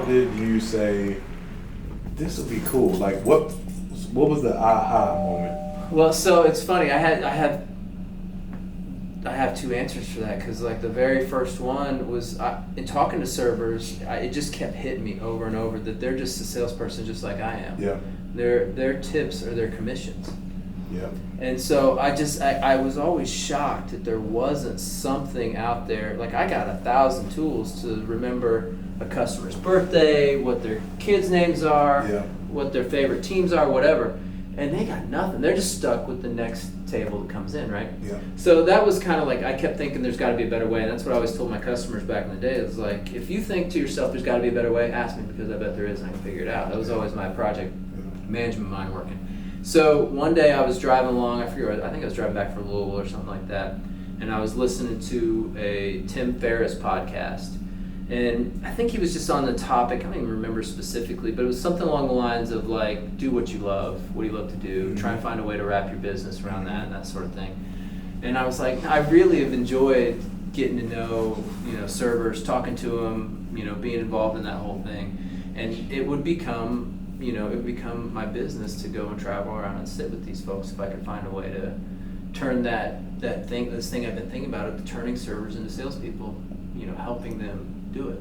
did you say this would be cool? Like what was the aha moment? Well, so it's funny. I have two answers for that, because like the very first one was in talking to servers, it just kept hitting me over and over that they're just a salesperson just like I am. Yeah. Their tips are their commissions. Yeah. And so I was always shocked that there wasn't something out there. Like I got 1,000 tools to remember a customer's birthday, what their kids' names are, what their favorite teams are, whatever. And they got nothing. They're just stuck with the next table that comes in, right? Yeah. So that was kind of like, I kept thinking there's got to be a better way. And that's what I always told my customers back in the day. It was like, if you think to yourself there's got to be a better way, ask me, because I bet there is and I can figure it out. That was always my project management mind working. So one day I was driving along, I think I was driving back from Louisville or something like that, and I was listening to a Tim Ferriss podcast. And I think he was just on the topic, I don't even remember specifically, but it was something along the lines of like, do what you love, what do you love to do, try and find a way to wrap your business around that and that sort of thing. And I was like, I really have enjoyed getting to know, servers, talking to them, being involved in that whole thing. And it would become my business to go and travel around and sit with these folks if I could find a way to turn this thing I've been thinking about, of turning servers into salespeople, helping them do it.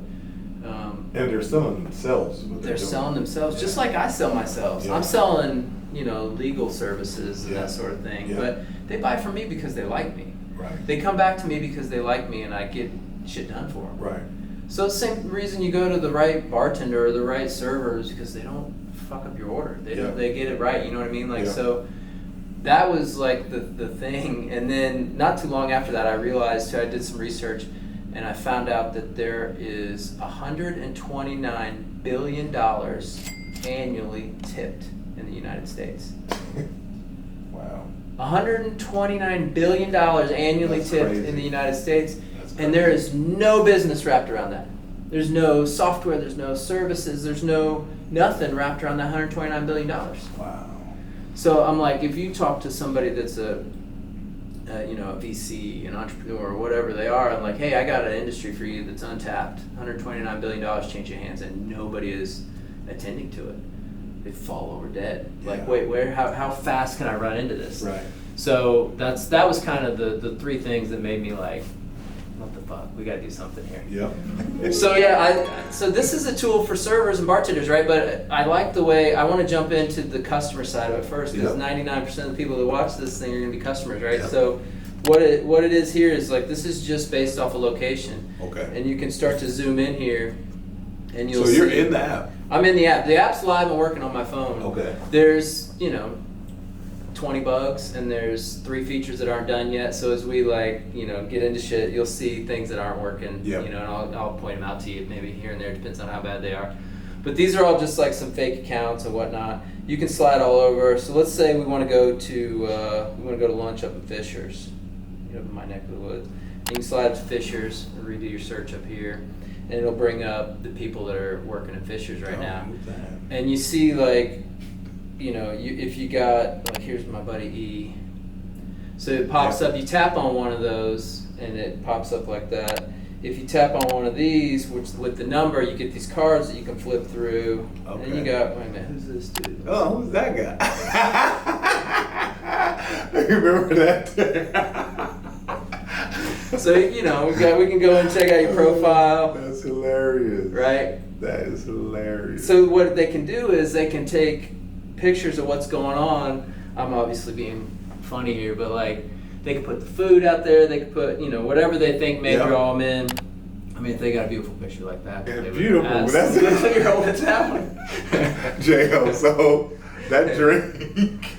And they're selling themselves. They're selling themselves, just like I sell myself. Yeah. I'm selling, legal services and that sort of thing. Yeah. But they buy from me because they like me. Right. They come back to me because they like me, and I get shit done for them. Right. So it's the same reason you go to the right bartender or the right servers, because they don't fuck up your order. They get it right. You know what I mean? Like so. That was like the thing. And then not too long after that, I realized, I did some research, and I found out that there is $129 billion annually tipped in the United States. Wow. $129 billion annually That's tipped crazy. in the United States. That's And there is no business wrapped around that. There's no software, there's no services, there's nothing wrapped around that $129 billion. Wow. So I'm like, if you talk to somebody that's a VC, an entrepreneur, or whatever they are, I'm like, hey, I got an industry for you that's untapped. $129 billion changing hands, and nobody is attending to it. They fall over dead. Like, wait, how fast can I run into this? Right. So that was kind of the three things that made me like, what the fuck? We got to do something here. Yep. So this is a tool for servers and bartenders, right? But I like the way, I want to jump into the customer side of it first, because 99% of the people that watch this thing are going to be customers, right? Yep. So what it is here is like, this is just based off a location. Okay. And you can start to zoom in here, and you'll see. So you're in the app. I'm in the app. The app's live and working on my phone. Okay. There's 20 bugs, and there's 3 features that aren't done yet. So as we get into shit, you'll see things that aren't working. Yep. And I'll point them out to you, maybe here and there, depends on how bad they are. But these are all just like some fake accounts and whatnot. You can slide all over. So let's say we want to go to lunch up in Fishers, up in my neck of the woods. You can slide to Fishers and redo your search up here, and it'll bring up the people that are working in Fishers right now. And you see if you got, like, here's my buddy E. So it pops up, you tap on one of those, and it pops up like that. If you tap on one of these, which with the number, you get these cards that you can flip through. Okay. And you got, wait a minute, who's this dude? Oh, who's that guy? Remember that? So, we can go and check out your profile. That's hilarious. Right? That is hilarious. So what they can do is they can take pictures of what's going on. I'm obviously being funny here, but like, they can put the food out there, they can put, whatever they think may draw them in. I mean, if they got a beautiful picture like that. It's beautiful, but that's what's happening. J.O., so that drink,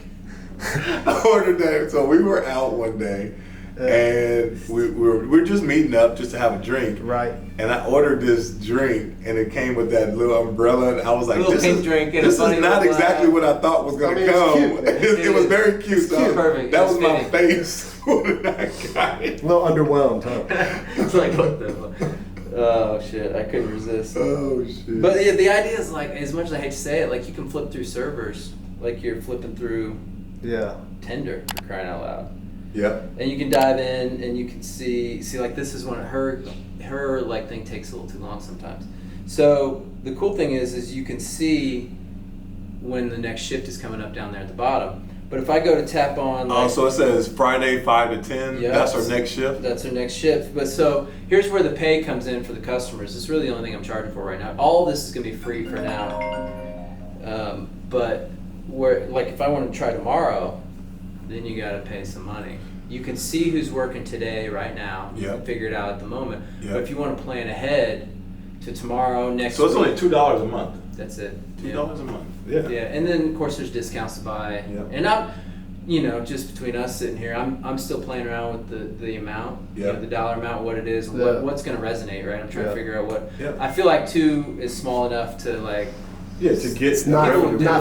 I ordered that. So we were out one day, and we were just meeting up just to have a drink. Right. And I ordered this drink, and it came with that little umbrella, and I was like, this is not exactly what I thought was going to come. It was very cute. It's cute. Perfect. That was my face when I got it. A little underwhelmed, huh? It's like, what the fuck? Oh shit, I couldn't resist. Oh shit. But yeah, the idea is like, as much as I hate to say it, like, you can flip through servers, like you're flipping through Tinder, for crying out loud. Yeah. And you can dive in and you can see like, this is when her like thing takes a little too long sometimes. So the cool thing is you can see when the next shift is coming up down there at the bottom. But if I go to tap on, like, so it says Friday 5 to 10. Yeah, That's our next shift. That's our next shift. But so here's where the pay comes in for the customers. It's really the only thing I'm charging for right now. All of this is going to be free for now. But where, like, if I want to try tomorrow, then you got to pay some money. You can see who's working today, right now. You can figure it out at the moment. But if you want to plan ahead to tomorrow, next week. So it's only $2 a month. That's it. $2 a month. Yeah. Yeah, and then of course there's discounts to buy. Yeah. And I'm, just between us sitting here, I'm still playing around with the amount, the dollar amount, what it is, what's going to resonate, right? I'm trying to figure out what. Yeah. I feel like 2 is small enough to like. Yeah, to get. It's not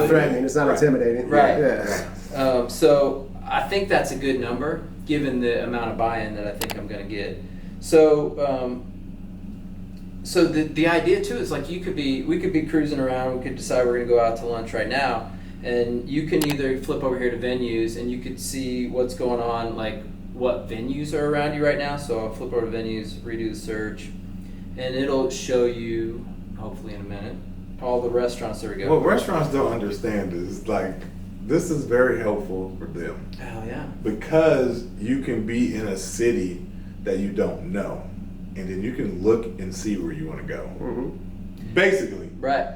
threatening. It's not intimidating. Right. Yeah. So I think that's a good number given the amount of buy-in that I think I'm going to get. So. So the idea too is like we could be cruising around. We could decide we're gonna go out to lunch right now, and you can either flip over here to venues and you could see what's going on, like what venues are around you right now. So I'll flip over to venues, redo the search, and it'll show you, hopefully in a minute, all the restaurants that we go. What restaurants don't understand is like this is very helpful for them. Hell yeah! Because you can be in a city that you don't know. And then you can look and see where you want to go. Mm-hmm. Basically. Right.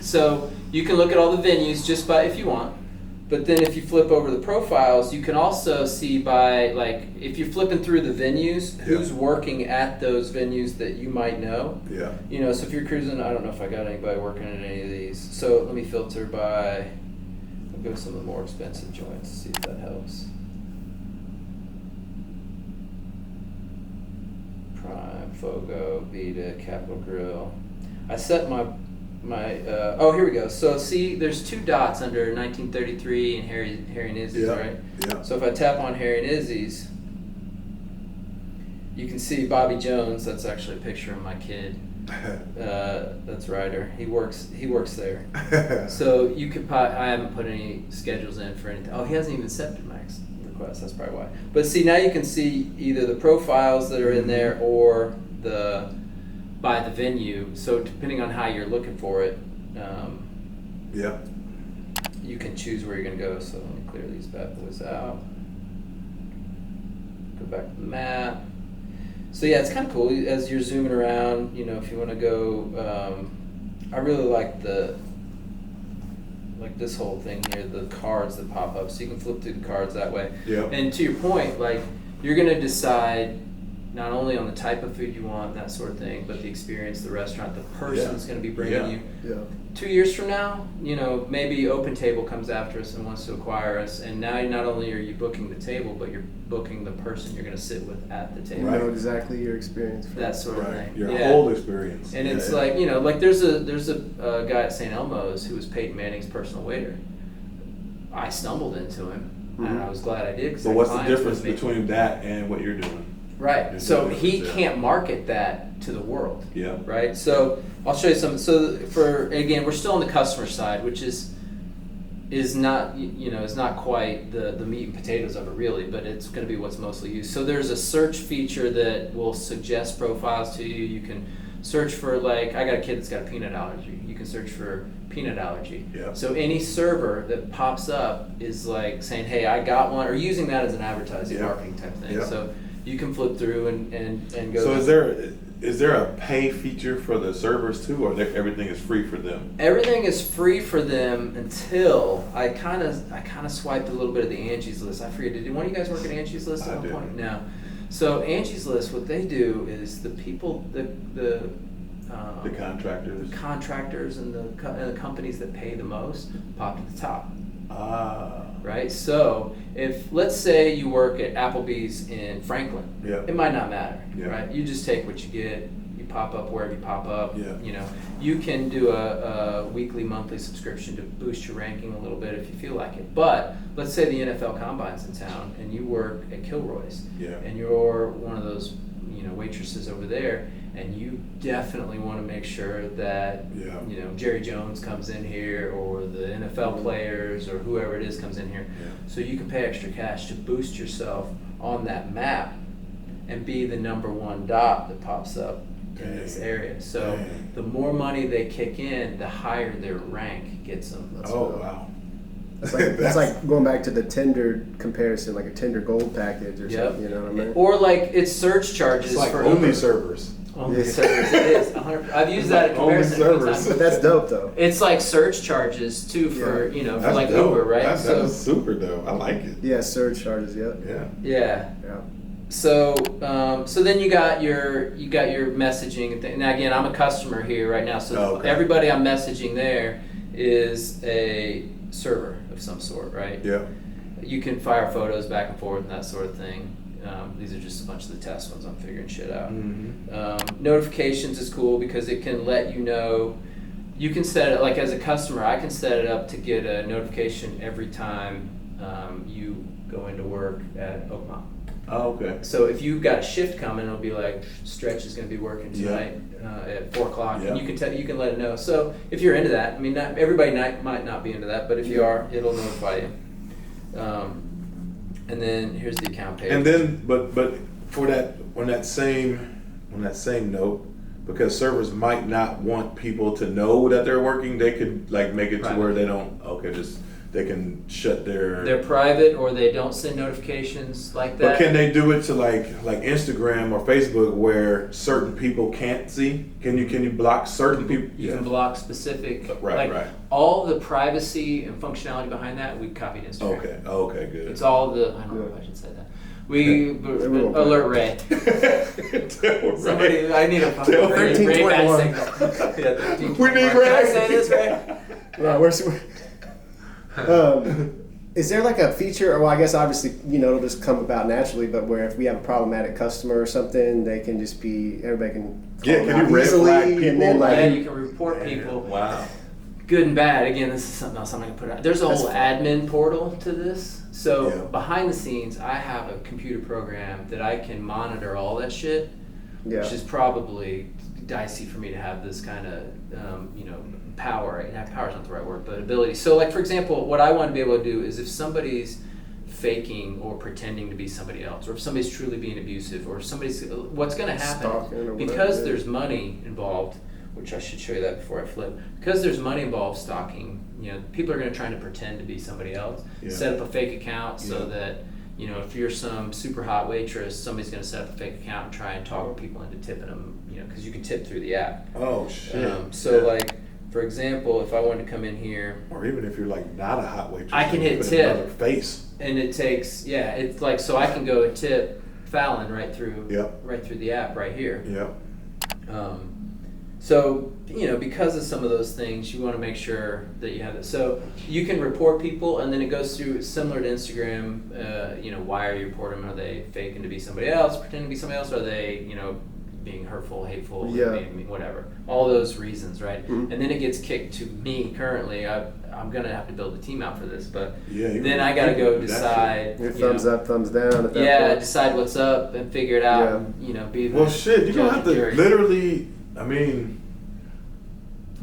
So you can look at all the venues just by if you want. But then if you flip over the profiles, you can also see by, like, if you're flipping through the venues, who's working at those venues that you might know. Yeah. So if you're cruising, I don't know if I got anybody working at any of these. So let me filter by, I'll go to some of the more expensive joints, see if that helps. Prime, Fogo, Vita, Capital Grill. I set my oh, here we go. So see, there's 2 dots under 1933 and Harry and Izzy's, right? Yeah. So if I tap on Harry and Izzy's, you can see Bobby Jones. That's actually a picture of my kid. That's Ryder. He works there. So you could. I haven't put any schedules in for anything. Oh, he hasn't even accepted my request. That's probably why. But see, now you can see either the profiles that are in there or by the venue. So depending on how you're looking for it, you can choose where you're going to go. So let me clear these bad boys out. Go back to the map. So yeah, it's kind of cool as you're zooming around. If you want to go, I really like this whole thing here, the cards that pop up, so you can flip through the cards that way. Yeah. And to your point, like, you're going to decide not only on the type of food you want, that sort of thing, but the experience, the restaurant, the person that's going to be bringing you. Yeah. 2 years from now, maybe Open Table comes after us and wants to acquire us, and now not only are you booking the table, but you're booking the person you're going to sit with at the table. You know exactly your experience. That sort of thing. Your whole experience. And it's like, like there's a guy at St. Elmo's who was Peyton Manning's personal waiter. I stumbled into him, and I was glad I did. But what's the difference between that and what you're doing? Right. So he can't market that to the world. Yeah. Right. So I'll show you some. So we're still on the customer side, which is not is not quite the meat and potatoes of it really, but it's going to be what's mostly used. So there's a search feature that will suggest profiles to you. You can search for, like, I got a kid that's got a peanut allergy. You can search for peanut allergy. Yeah. So any server that pops up is like saying, hey, I got one, or using that as an advertising marketing type thing. Yeah. So you can flip through and go. So is there a pay feature for the servers too, or everything is free for them? Everything is free for them until I kind of swiped a little bit of the Angie's List. I forget, did one of you guys work at Angie's List at one point? No. So Angie's List, what they do is the people, the contractors and the companies that pay the most pop to the top. Right? So if, let's say you work at Applebee's in Franklin, it might not matter, right? You just take what you get, you pop up wherever you pop up. You can do a weekly, monthly subscription to boost your ranking a little bit if you feel like it. But let's say the NFL Combine's in town and you work at Kilroy's, and you're one of those waitresses over there, and you definitely want to make sure that Jerry Jones comes in here, or the NFL players, or whoever it is comes in here. So you can pay extra cash to boost yourself on that map and be the number 1 dot that pops up in this area. So Dang. the more money they kick in, the higher their rank gets them. Oh, wow. That's like going back to the Tinder comparison, like a Tinder Gold package or something. You know what I mean? Or like it's surge charges It's like for only Uber. servers. Only servers. It is 100%. I've used that in Only comparison. a few servers. times. But that's dope though. It's like surge charges too for for That's like dope. Uber, right? That is super dope. I like it. Yeah, surge charges. Yep. Yeah. Yeah. Yeah. So so then you got your messaging and thing. Now again, I'm a customer here right now, so everybody I'm messaging there is a server of some sort, right? Yeah. You can fire photos back and forth and that sort of thing. These are just a bunch of the test ones. I'm figuring shit out. Mm-hmm. Notifications is cool because it can let you know. You can set it, like as a customer, I can set it up to get a notification every time you go into work at Oakmont. Oh, okay. So if you've got a shift coming, it'll be like Stretch is going to be working tonight at 4 o'clock, and you can let it know. So if you're into that, I mean, not everybody might not be into that, but if you are, it'll notify you. And then here's the account page. And then, but for that, on that same note, because servers might not want people to know that they're working, they could like make it to where they don't. Okay, just they can shut their. They're private, or they don't send notifications like that. But can they do it to like Instagram or Facebook where certain people can't see? Can you block certain people? You can block specific. Right. All the privacy and functionality behind that, we copied Instagram. Okay, good. It's all the. I don't know if I should say that. We alert Ray. Somebody, I need a fucking Ray bat signal. Yeah, we need Ray. Can I say this, Ray? Yeah, is there like a feature, or well, I guess obviously, it'll just come about naturally, but where if we have a problematic customer or something, they can just everybody can call them can out you red easily, flag people? and then You can report people. Wow. Good and bad. Again, this is something else I'm going to put out. There's a whole admin portal to this. So behind the scenes, I have a computer program that I can monitor all that shit, which is probably dicey for me to have this kind of, power. Right? Power's not the right word, but ability. So, like for example, what I want to be able to do is if somebody's faking or pretending to be somebody else, or if somebody's truly being abusive, or if somebody's, what's going to happen because there's money involved. Which I should show you that before I flip. Because there's money involved stalking, people are going to try to pretend to be somebody else. Set up a fake account so that, if you're some super hot waitress, somebody's going to set up a fake account and try and talk people into tipping them, because you can tip through the app. Oh, shit. Like, for example, if I wanted to come in here. Or even if you're like not a hot waitress. I can hit put tip. another face. And it takes, it's like, so I can go tip Fallon right through the app right here. Yep. So, because of some of those things, you want to make sure that you have it. So you can report people, and then it goes through, similar to Instagram, why are you reporting them? Are they faking to be somebody else, pretending to be somebody else? Are they, being hurtful, hateful, whatever. All those reasons, right? Mm-hmm. And then it gets kicked to me currently. I'm going to have to build a team out for this, but then I got to go decide. Your thumbs up, thumbs down at that point. Decide what's up and figure it out, be the shit, you're going to have to jury. literally,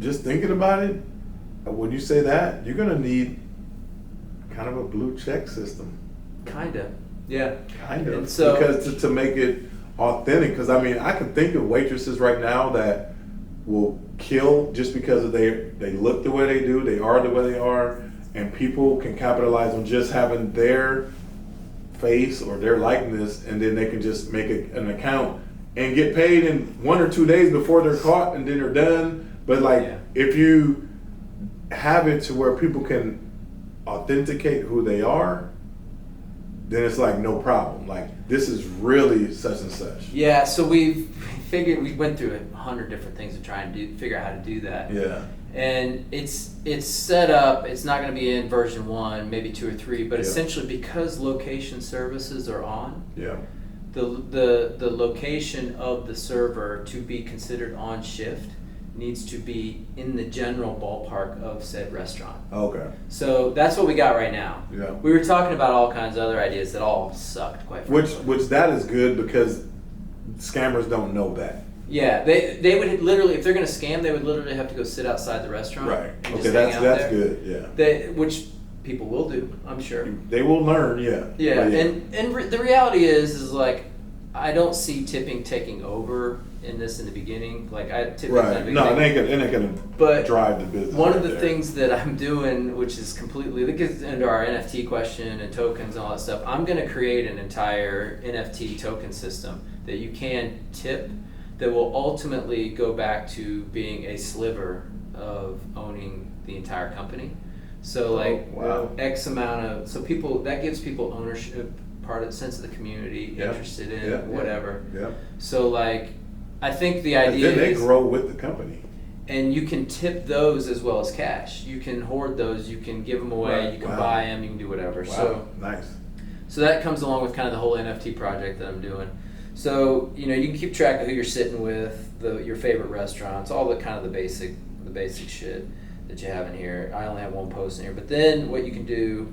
just thinking about it, when you say that, you're going to need kind of a blue check system. Kind of, yeah. Kind of. And so, because to make it authentic, because I can think of waitresses right now that will kill just because they look the way they do, they are the way they are, and people can capitalize on just having their face or their likeness, and then they can just make an account and get paid in 1 or 2 days before they're caught, and then they're done. But if you have it to where people can authenticate who they are, then it's like no problem. Like, this is really such and such. Yeah, so we went through 100 different things to try and figure out how to do that. Yeah. And it's set up, it's not going to be in version 1, maybe 2 or 3, but essentially because location services are on, the location of the server to be considered on shift needs to be in the general ballpark of said restaurant. Okay. So that's what we got right now. Yeah. We were talking about all kinds of other ideas that all sucked, quite frankly. Which that is good because scammers don't know that. Yeah, they would literally, if they're going to scam, they would literally have to go sit outside the restaurant. Right. And Okay, just hang out that's there. good. Yeah. Which people will do, I'm sure. They will learn. Yeah. Yeah, and the reality is like I don't see tipping taking over in this in the beginning. Like I typically Right. No, it ain't gonna But drive the business. one right of the there. things that I'm doing, which is completely, that gets into our NFT question and tokens and all that stuff, I'm going to create an entire NFT token system that you can tip that will ultimately go back to being a sliver of owning the entire company. So like wow. X amount of, so people, that gives people ownership, part of the sense of the community, Yeah. interested in Yeah. whatever. Yeah. So like, I think the And idea then they is, grow with the company. and you can tip those as well as cash. You can hoard those, you can give them away, Right. you can Wow. buy them, you can do whatever. Wow. Nice. So that comes along with kind of the whole NFT project that I'm doing. So, you know, you can keep track of who you're sitting with, your favorite restaurants, all the kind of the basic shit that you have in here. I only have one post in here. But then what you can do,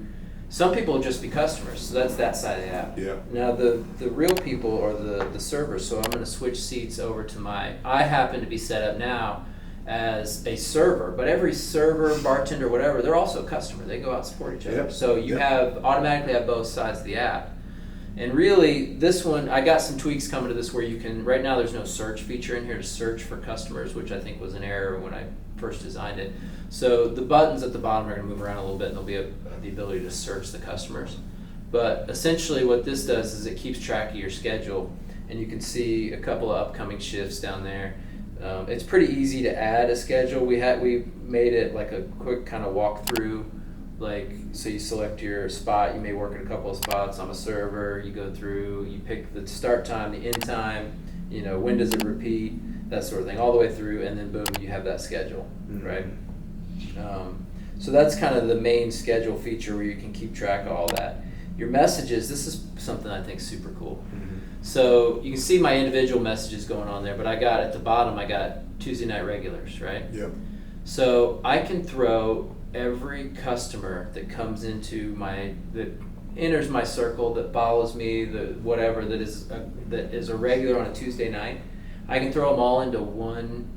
some people will just be customers, so that's that side of the app. Yeah. Now the real people are the servers, so I'm going to switch seats over to I happen to be set up now as a server, but every server, bartender, whatever, they're also a customer. They go out and support each other. Yep. So you Yep. automatically have both sides of the app. And really, this one, I got some tweaks coming to this where you can, right now there's no search feature in here to search for customers, which I think was an error when I first designed it. So the buttons at the bottom are going to move around a little bit and there'll be the ability to search the customers. But essentially what this does is it keeps track of your schedule, and you can see a couple of upcoming shifts down there. It's pretty easy to add a schedule. We made it like a quick kind of walkthrough. Like, so you select your spot, you may work at a couple of spots. I'm a server, you go through, you pick the start time, the end time, you know, when does it repeat, that sort of thing, all the way through, and then boom, you have that schedule, right? So that's kind of the main schedule feature where you can keep track of all that. Your messages, this is something I think super cool. So you can see my individual messages going on there, but I got at the bottom, I got Tuesday night regulars, right? Yep. So I can throw every customer that comes into that enters my circle, that follows me, whatever that is a regular on a Tuesday night, I can throw them all into one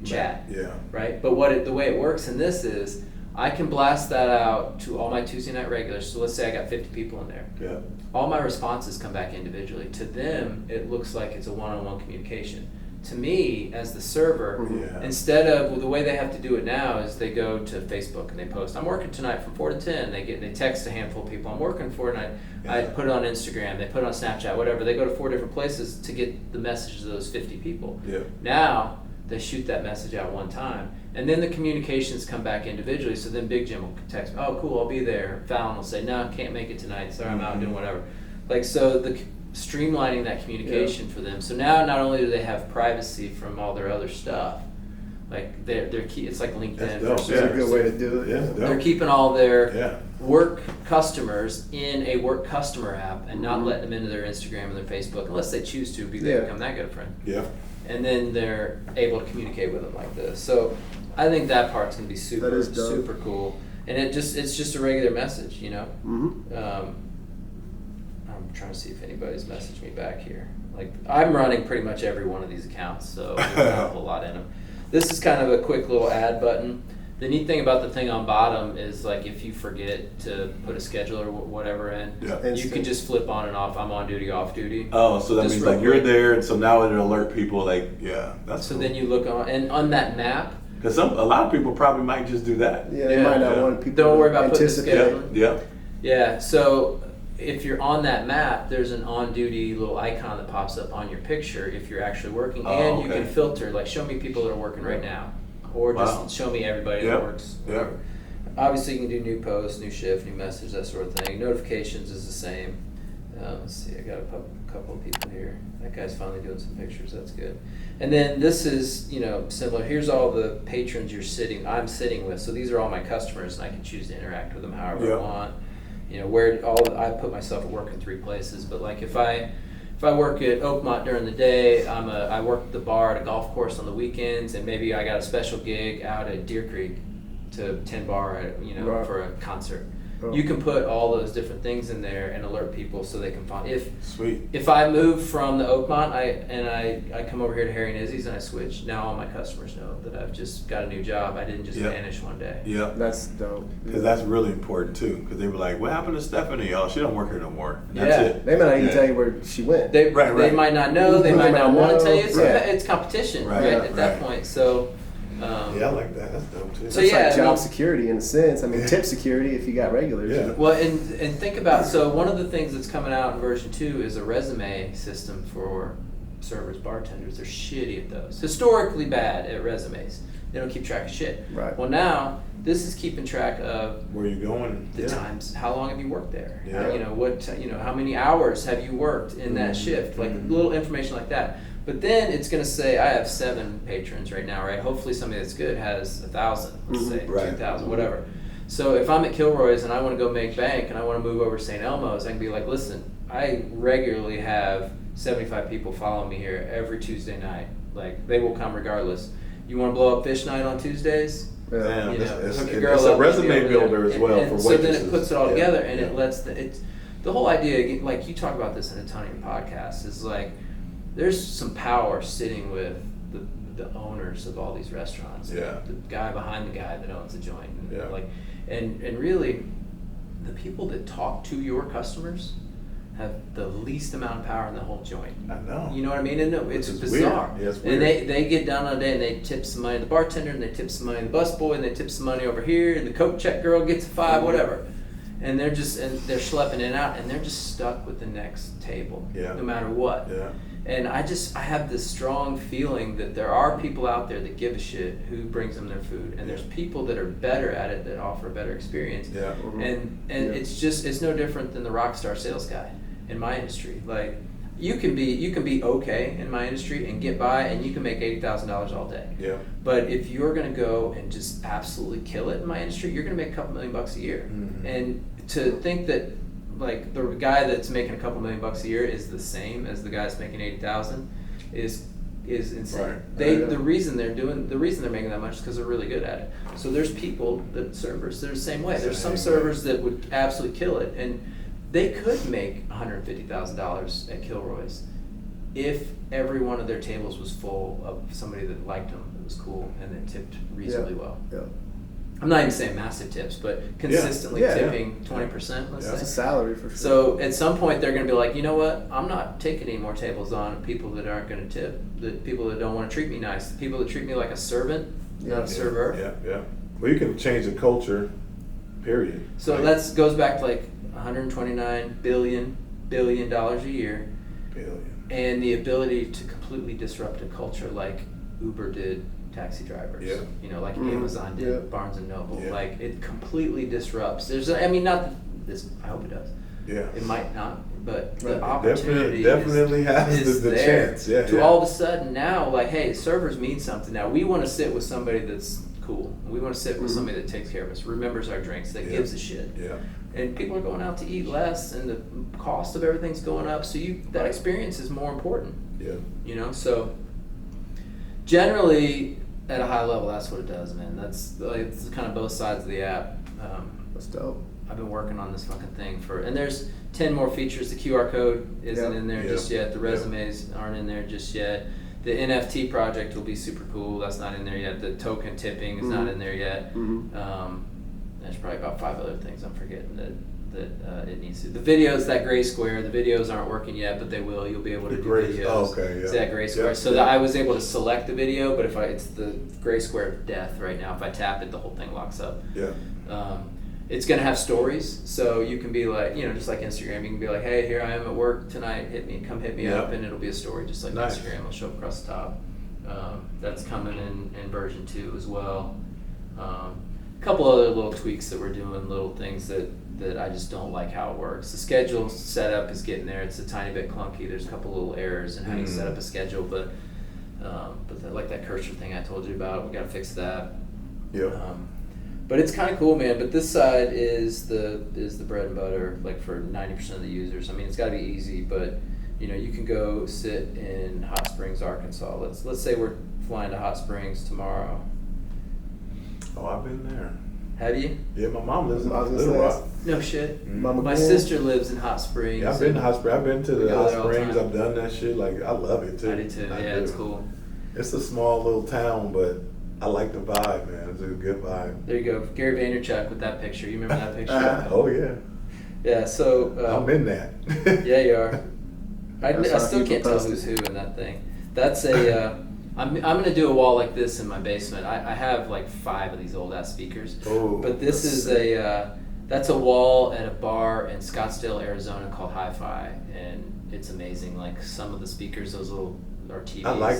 chat. Yeah. Right? But the way it works in this is I can blast that out to all my Tuesday night regulars. So let's say I got 50 people in there. Yeah. All my responses come back individually. To them, it looks like it's a one-on-one communication. To me, as the server, Yeah. instead of, the way they have to do it now is they go to Facebook and they post, I'm working tonight from 4 to 10. They text a handful of people, I'm working for tonight. I Yeah. put it on Instagram, they put it on Snapchat, whatever. They go to 4 different places to get the messages of those 50 people. Yeah. Now, they shoot that message out one time. And then the communications come back individually. So then Big Jim will text, oh, cool, I'll be there. Fallon will say, no, can't make it tonight. Sorry, I'm out doing whatever. Like, so streamlining that communication for them. So now not only do they have privacy from all their other stuff, like it's like LinkedIn. That's dope. That's a good way to do it. Yeah. They're keeping all their Yeah. work customers in a work customer app and not letting them into their Instagram and their Facebook unless they choose to become that good a friend. Yeah. And then they're able to communicate with them like this. So I think that part's gonna be That is dope. super cool. And it's just a regular message, you know. Mm-hmm. I'm trying to see if anybody's messaged me back here. Like, I'm running pretty much every one of these accounts, so there's not a whole lot in them. This is kind of a quick little add button. The neat thing about the thing on bottom is, like, if you forget to put a schedule or whatever in, Yeah. you can just flip on and off. I'm on duty, off duty. Oh, so that Just means real like you're quick. there, and so now it'll alert people. Like, yeah, that's So cool. then you look on, and on that map, Because a lot of people probably might just do that. Yeah, they might not Yeah. want people Don't worry to about putting the anticipate. schedule. Yeah. yeah, so if you're on that map, there's an on-duty little icon that pops up on your picture if you're actually working, Oh, and you okay. can filter, like, show me people that are working right now, or just Wow. show me everybody Yep. that works. Yep. Whatever. Obviously, you can do new posts, new shift, new message, that sort of thing. Notifications is the same. Let's see, I got a couple of people here. That guy's finally doing some pictures. That's good. And then this is, similar. Here's all the patrons I'm sitting with. So these are all my customers, and I can choose to interact with them however Yeah. I want. I put myself at work in 3 places. But like if I work at Oakmont during the day, I work the bar at a golf course on the weekends, and maybe I got a special gig out at Deer Creek to 10 bar, Right. for a concert. You can put all those different things in there and alert people so they can find. Sweet. If I move from the Oakmont, I come over here to Harry and Izzy's and I switch. Now all my customers know that I've just got a new job. I didn't just vanish one day. Yeah. That's dope. Because that's really important too. Because they were like, "What happened to Stephanie? Oh, she don't work here no more." And that's it. They might not even tell you where she went. They might not know. They might not want to tell you. It's competition, right? At that point, so. I like that. That's dope too. So that's like job security in a sense. I mean, tip security if you got regulars. Yeah. Well, and think about, so one of the things that's coming out in version 2 is a resume system for servers, bartenders. They're shitty at those. Historically bad at resumes. They don't keep track of shit. Right. Well, now this is keeping track of where you going, the times, how long have you worked there? Yeah. How many hours have you worked in that shift? Like little information like that. But then it's going to say, I have 7 patrons right now, right? Hopefully somebody that's good has 1,000, let's say, 2,000, whatever. So if I'm at Kilroy's and I want to go make bank and I want to move over to St. Elmo's, I can be like, listen, I regularly have 75 people following me here every Tuesday night. Like, they will come regardless. You want to blow up fish night on Tuesdays? Yeah, It's a resume builder as well for waitresses. So then it puts it all together and it lets the whole idea, like you talk about this in a ton of your podcasts, is like, there's some power sitting with the owners of all these restaurants. Yeah. The guy behind the guy that owns the joint. Yeah. And really, the people that talk to your customers have the least amount of power in the whole joint. I know. You know what I mean? And it's bizarre. Weird. Yeah, it's weird. And they get down on a day and they tip some money to the bartender and they tip some money to the busboy and they tip some money over here and the coat check girl gets a 5, whatever. And they're schlepping in and out and they're just stuck with the next table. Yeah. No matter what. Yeah. And I have this strong feeling that there are people out there that give a shit who brings them their food, and there's people that are better at it that offer a better experience. Yeah. And it's no different than the rock star sales guy in my industry. Like you can be okay in my industry and get by, and you can make $80,000 all day. Yeah. But if you're gonna go and just absolutely kill it in my industry, you're gonna make a couple $1,000,000 a year. Mm-hmm. And to think that, like, the guy that's making a couple $1,000,000 a year is the same as the guy that's making 80,000 is insane. Right. The reason they're making that much is because they're really good at it. So there's people servers that are the same way. There's some servers that would absolutely kill it, and they could make $150,000 at Kilroy's if every one of their tables was full of somebody that liked them, that was cool, and that tipped reasonably well. Yeah. I'm not even saying massive tips, but consistently tipping 20%, let's say. That's a salary for sure. So at some point they're going to be like, you know what? I'm not taking any more tables on people that aren't going to tip, the people that don't want to treat me nice, the people that treat me like a servant, not a server. Yeah. Well, you can change the culture, period. So that goes back to like $129 billion a year. Billion. And the ability to completely disrupt a culture like Uber did taxi drivers. Yeah. Like Amazon did Barnes and Noble. Yeah. Like it completely disrupts. I hope it does. Yeah. It might not, but the opportunity definitely has is the there chance. Yeah. To all of a sudden now, like, hey, servers mean something now. We want to sit with somebody that's cool. We want to sit with somebody that takes care of us, remembers our drinks, that gives a shit. Yeah. And people are going out to eat less, and the cost of everything's going up. So that experience is more important. Yeah. So generally, at a high level, that's what it does, man. That's like, it's kind of both sides of the app. That's dope. I've been working on this fucking thing and there's 10 more features. The QR code isn't in there just yet. The resumes aren't in there just yet. The NFT project will be super cool. That's not in there yet. The token tipping is not in there yet. There's probably about 5 other things I'm forgetting that it needs to. The videos, that gray square, the videos aren't working yet, but they will. You'll be able to do videos. Oh, okay, yeah. See that gray square? So that I was able to select the video, but it's the gray square of death right now. If I tap it, the whole thing locks up. Yeah. It's gonna have stories, so you can be like, just like Instagram, you can be like, hey, here I am at work tonight, come hit me up, and it'll be a story just like Instagram. It'll show up across the top. That's coming in version 2 as well. A couple other little tweaks that we're doing, little things that I just don't like how it works. The schedule setup is getting there. It's a tiny bit clunky. There's a couple little errors in how you set up a schedule, but like that cursor thing I told you about, we gotta fix that. Yeah. But it's kind of cool, man. But this side is the bread and butter, like for 90% of the users. I mean, it's got to be easy, but you can go sit in Hot Springs, Arkansas. Let's say we're flying to Hot Springs tomorrow. Oh, I've been there. Have you? Yeah, my mom lives in I was gonna Little say, Rock. No shit. Mama My Gwen. sister lives in Hot Springs. Yeah, I've been to Hot Springs. I've been to We the go Hot there all the Springs. time. I've done that shit. Like, I love it too. I do too. I Yeah, do. it's cool. It's a small little town, but I like the vibe, man. It's a good vibe. There you go. Gary Vaynerchuk with that picture. You remember that picture? Oh yeah, Yeah, so. I'm in that. Yeah, you are. I saw still people can't tell post who's who in that thing. That's a. I'm gonna do a wall like this in my basement. I have like 5 of these old ass speakers. Oh, But this is that's a wall at a bar in Scottsdale, Arizona called Hi-Fi, and it's amazing. Like some of the speakers, those little are TVs. I like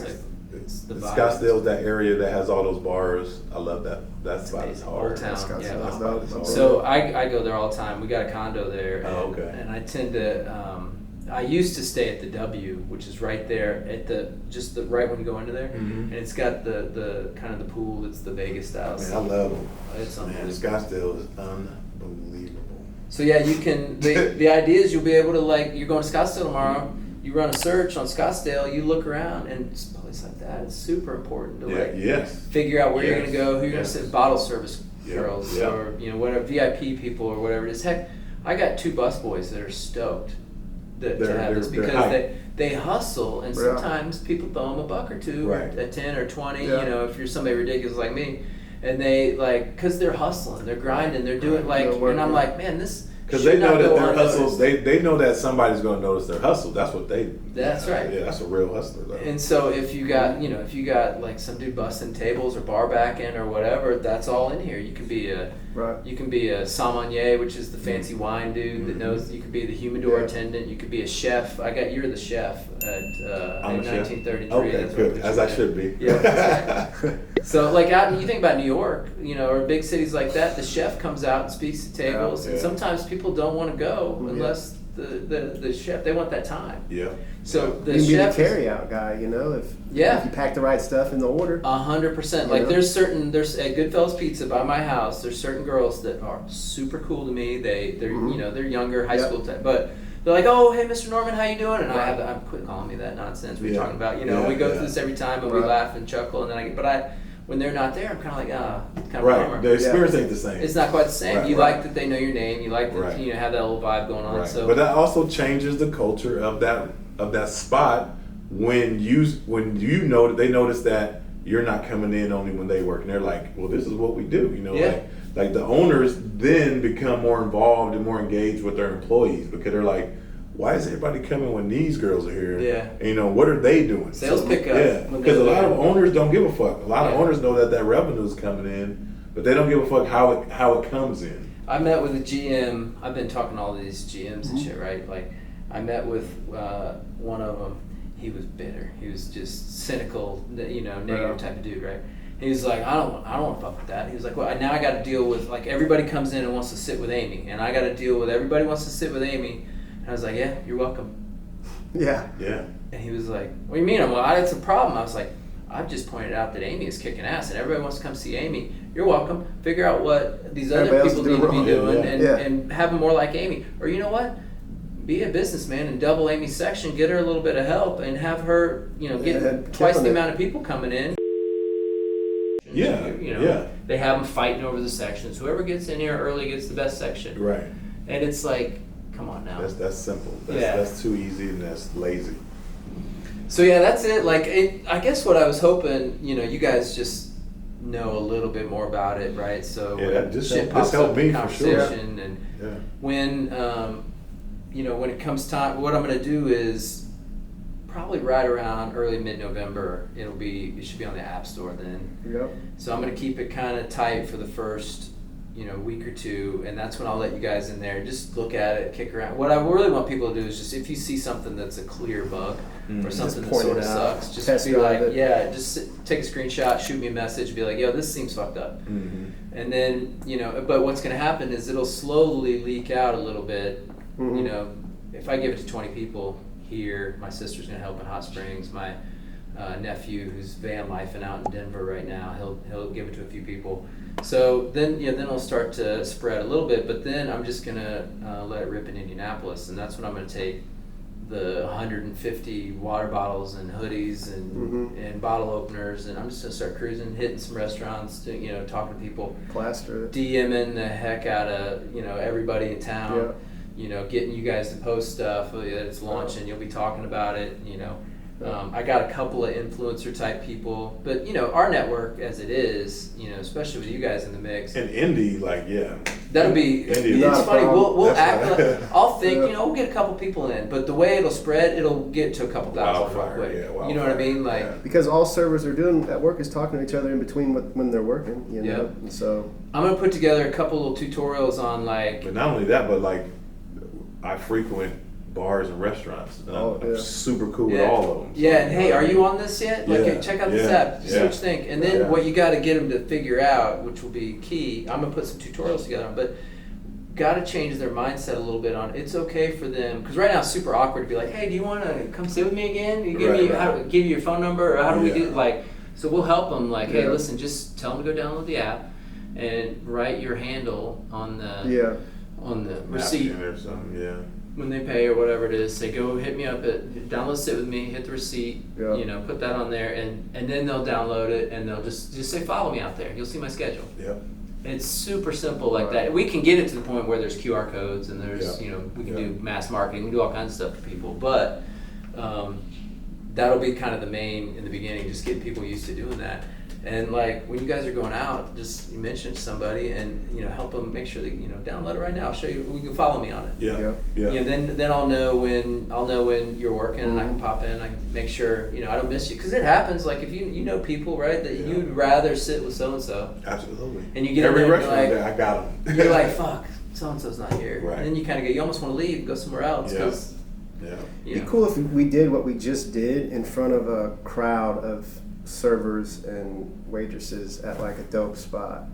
it's the vibe. Scottsdale's that area that has all those bars. I love that. That's It's why it's amazing. hard. Old town. Scottsdale, Yeah. that's Wow. dope. So I go there all the time. We got a condo there. And, Oh, okay. And I tend to. I used to stay at the W, which is right there at the right when you go into there, Mhm. and it's got the kind of the pool that's the Vegas style. Man, I love them. It's Man, unbelievable. Scottsdale is unbelievable. So yeah, you can. The idea is you'll be able to, like, you're going to Scottsdale tomorrow. You run a search on Scottsdale. You look around, and it's a place like that. It's super important to Yeah. Yes. figure out where you're Yes. going to go, who you're Yes. going to sit, bottle service Yeah. girls, Yeah. or whatever VIP people or whatever it is. Heck, I got 2 busboys that are stoked to They're- have this they're because hyped. they hustle, and Yeah. sometimes people throw them a buck or two, Right. at 10 or 20. Yeah. If you're somebody ridiculous like me, and they because they're hustling, they're grinding, they're doing Right. and I'm like, man, this. Because should they know not that go their unnoticed. hustles, they know that somebody's going to notice their hustle. That's what they. That's right. Yeah, that's a real hustler. Though. And so if you got like some dude busting tables or bar backing or whatever, that's all in here. You can be a sommelier, which is the fancy wine dude that knows. You could be the humidor Yeah. attendant. You could be a chef. You're the chef at I'm in a chef. 1933. Okay, That's good. what As I should be. Yeah. So like you think about New York, or big cities like that, the chef comes out and speaks to tables, and Yeah. sometimes people don't want to go Yeah. unless the chef, they want that time. Yeah. So the You can be the chef is- carry out guy, if Yeah. if you pack the right stuff in the order. 100%. You Like know? there's at Goodfellas Pizza by my house. There's certain girls that are super cool to me. They're Mhm. they're younger, high Yep. school type, but they're like, oh hey Mr. Norman, how you doing? And Right. I'm quit calling me that nonsense. We're Yeah. talking about Yeah, we go yeah. through this every time and we Right. laugh and chuckle and then when they're not there, I'm kind of like kind of Right. bummer. The experience ain't the same. It's not quite the same. Right, You right. like that they know your name. You like that Right. have that little vibe going on. Right. So But that also changes the culture of that spot when you know that they notice that you're not coming in only when they work, and they're like, well, this is what we do. Yeah. Like the owners then become more involved and more engaged with their employees because they're like, why is everybody coming when these girls are here? Yeah. And, what are they doing? Sales pickup Yeah, when because a they're lot of there. owners don't give a fuck. A lot of Yeah. owners know that revenue is coming in, but they don't give a fuck how it comes in. I met with a GM. I've been talking to all these GMs and shit, right? Like, I met with one of them. He was bitter. He was just cynical, negative Yeah. type of dude, right? He was like, I don't want to fuck with that. He was like, well, now I got to deal with, like, everybody comes in and wants to sit with Amy, and I got to deal with everybody wants to sit with Amy. And I was like, yeah, you're welcome. Yeah. Yeah. And he was like, what do you mean? I'm like, it's a problem. I was like, I've just pointed out that Amy is kicking ass, and everybody wants to come see Amy. You're welcome. Figure out what these other Everybody else people is need to doing be wrong. doing, Yeah. and have them more like Amy. Or you know what? Be a businessman and double Amy's section. Get her a little bit of help, and have her, get Yeah, twice the killing it. amount of people coming in. Yeah, yeah. They have them fighting over the sections. Whoever gets in here early gets the best section. Right. And it's like, come on now. That's simple. Yeah. That's too easy and that's lazy. So yeah, that's it. Like, I guess what I was hoping, you guys just know a little bit more about it, right? So Yeah, that just shit helped- pops this helped up in me for sure. conversation, and Yeah. when when it comes time, what I'm gonna do is probably right around early mid-November. It should be on the App Store then. Yep. So I'm gonna keep it kind of tight for the first week or two, and that's when I'll let you guys in there. Just look at it, kick around. What I really want people to do is just, if you see something that's a clear bug or something that point sort it of out. sucks, just Test be drive like, it. take a screenshot, shoot me a message, be like, yo, this seems fucked up. Mm-hmm. And then, but what's going to happen is it'll slowly leak out a little bit. Mhm. If I give it to 20 people here, my sister's going to help in Hot Springs. My nephew, who's van lifing out in Denver right now, he'll give it to a few people. So then it'll start to spread a little bit. But then I'm just going to let it rip in Indianapolis, and that's when I'm going to take the 150 water bottles and hoodies and bottle openers, and I'm just gonna start cruising, hitting some restaurants, talking to people, Plaster. DMing the heck out of everybody in town. Getting you guys to post stuff that it's launching. You'll be talking about it. I got a couple of influencer type people, but our network as it is, especially with you guys in the mix. And indie, that'll be. Indie It's funny. We'll That's act. right. I'll think. We'll get a couple people in, but the way it'll spread, it'll get to a couple thousand real quick. You know what I mean? Because all servers are doing at work is talking to each other in between when they're working. And so I'm gonna put together a couple little tutorials on But not only that, but I frequent bars and restaurants. And I'm super cool with all of them. So, and hey, are you on this yet? Check out this app. See what you think. And then what you got to get them to figure out, which will be key. I'm gonna put some tutorials together, but got to change their mindset a little bit on it's okay for them, because right now it's super awkward to be like, hey, do you want to come sit with me again? You give you your phone number, or how do we do so we'll help them hey, listen, just tell them to go download the app and write your handle on the receipt or something. When they pay or whatever it is, say go hit me up at download Sit With Me, hit the receipt, put that on there, and then they'll download it and they'll just say follow me out there. You'll see my schedule. It's super simple like that. We can get it to the point where there's QR codes and there's we can do mass marketing, we can do all kinds of stuff for people, but that'll be kind of the main in the beginning, just getting people used to doing that. And when you guys are going out, just mention it to somebody and help them make sure that download it right now. I'll show you. You can follow me on it. Then I'll know when you're working and I can pop in. I can make sure I don't miss you, because it happens. If you know people, right, that you'd rather sit with so and so. Absolutely. And you get every in there restaurant there, I got them. You're like, fuck, so and so's not here. Right. And then you kind of you almost want to leave and go somewhere else because. It'd be cool if we did what we just did in front of a crowd of servers and waitresses at a dope spot,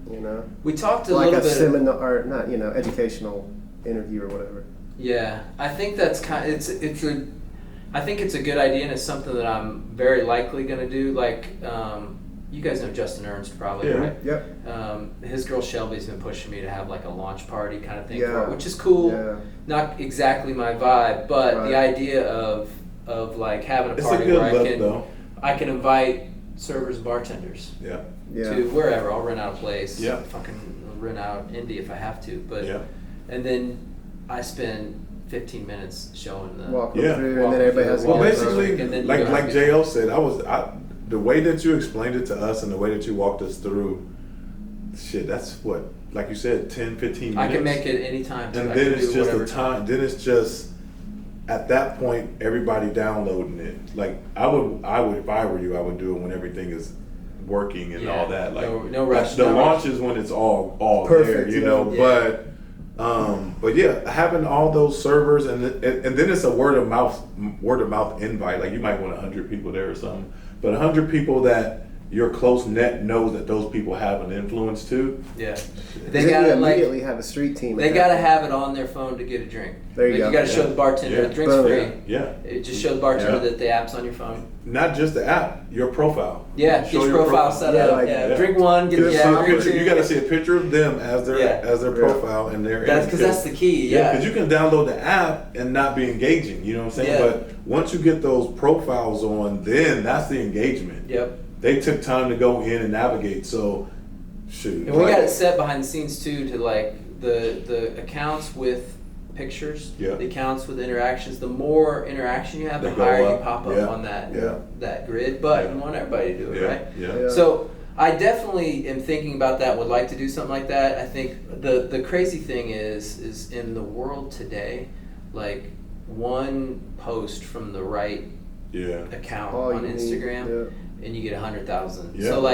We talked a little bit. Seminar, or not, educational interview or whatever. Yeah, I think that's I think it's a good idea, and it's something that I'm very likely going to do. You guys know Justin Ernst probably, right? Yep. His girl Shelby's been pushing me to have a launch party kind of thing for it, which is cool. Yeah. Not exactly my vibe, but the idea of having a party where I can invite servers and bartenders to wherever. I'll rent out a place. Fucking rent out Indy if I have to. But and then I spend 15 minutes showing the walking through, and then everybody has. Well, basically, like JL said, the way that you explained it to us and the way that you walked us through, that's what, like you said, 10, 15 minutes. I can make it anytime. And then it's just the time. Then it's just. At that point, everybody downloading it. I would if I were you, I would do it when everything is working and all that. No rush. The launch is when it's all perfect, there, But having all those servers and then it's a word of mouth invite. You might want 100 people there or something, but 100 people that your close net knows that those people have an influence too. Yeah, they gotta immediately have a street team. They gotta have it on their phone to get a drink. There you go. You gotta show the bartender the drink's free. Yeah. Just show the bartender that the app's on your phone. Not just the app, your profile. Yeah, get your profile set up. Drink one, get drink two. You gotta see a picture of them as their profile and their. That's the key. Yeah, because you can download the app and not be engaging. You know what I'm saying? Yeah. But once you get those profiles on, then that's the engagement. Yep. They took time to go in and navigate, so shoot. And we got it set behind the scenes too to the accounts with pictures, the accounts with interactions. The more interaction you have, the higher you pop up on that grid. But you want everybody to do it, right? Yeah. So I definitely am thinking about that. Would like to do something like that. I think the crazy thing is in the world today, one post from the right account on Instagram. And you get 100,000. Yeah. So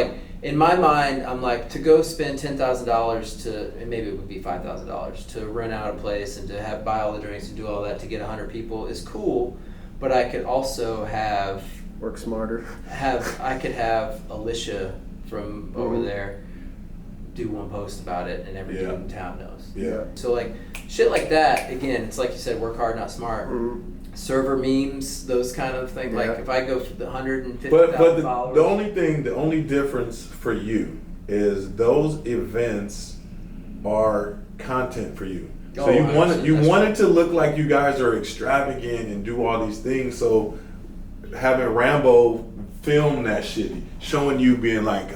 in my mind, I'm to go spend $10,000 to, and maybe it would be $5,000 to rent out a place and to buy all the drinks and do all that to get 100 people is cool. But I could also work smarter. I could have Alicia from over there do one post about it, and every dude in town knows. Yeah. So shit like that. Again, it's like you said, work hard, not smart. Mm-hmm. Server memes, those kind of things. If I go for the 150,000 but followers. the only difference for you is those events are content for you. So you 100%, want it to look like you guys are extravagant and do all these things. So having Rambo film that shit, showing you being like,